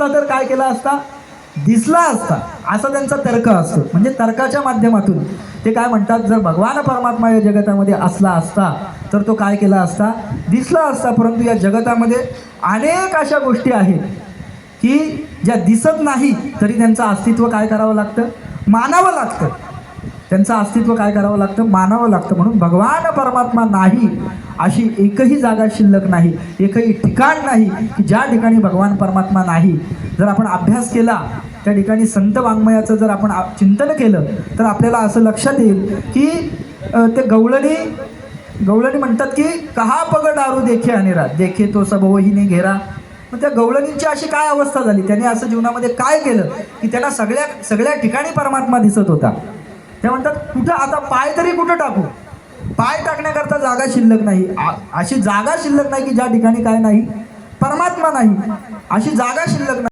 असता तर काय केला असता, दिसला असता, असा त्यांचा तर्क असतो. म्हणजे तर्काच्या माध्यमातून ते काय म्हणतात, जर भगवान परमात्मा या जगतामध्ये असला असता तर तो काय केला असता, दिसला असता. परंतु या जगतामध्ये अनेक अशा गोष्टी आहेत की ज्या दिसत नाही तरी त्यांचं अस्तित्व काय करावं लागतं, मानावं लागतं. त्यांचं अस्तित्व काय करावं लागतं, मानावं लागतं. म्हणून भगवान परमात्मा नाही अशी एकही जागा शिल्लक नाही, एकही ठिकाण नाही की ज्या ठिकाणी भगवान परमात्मा नाही. जर आपण अभ्यास केला, त्या ठिकाणी संत वाङ्मयाचं जर आपण चिंतन केलं तर आपल्याला असं लक्षात येईल की ते गवळणी म्हणतात की कहा पग दारू देखे अनिरा, देखे तो सब वहीने घेरा. मग त्या गवळणींची अशी काय अवस्था झाली, त्याने असं जीवनामध्ये काय केलं की त्यांना सगळ्या ठिकाणी परमात्मा दिसत होता. ते म्हणतात कुठं आता पाय तरी कुठं टाकू, पाय टाकण्याकरता जागा शिल्लक नाही. अशी जागा शिल्लक नाही की ज्या ठिकाणी काय नाही, परमात्मा नाही, अशी जागा शिल्लक नाही.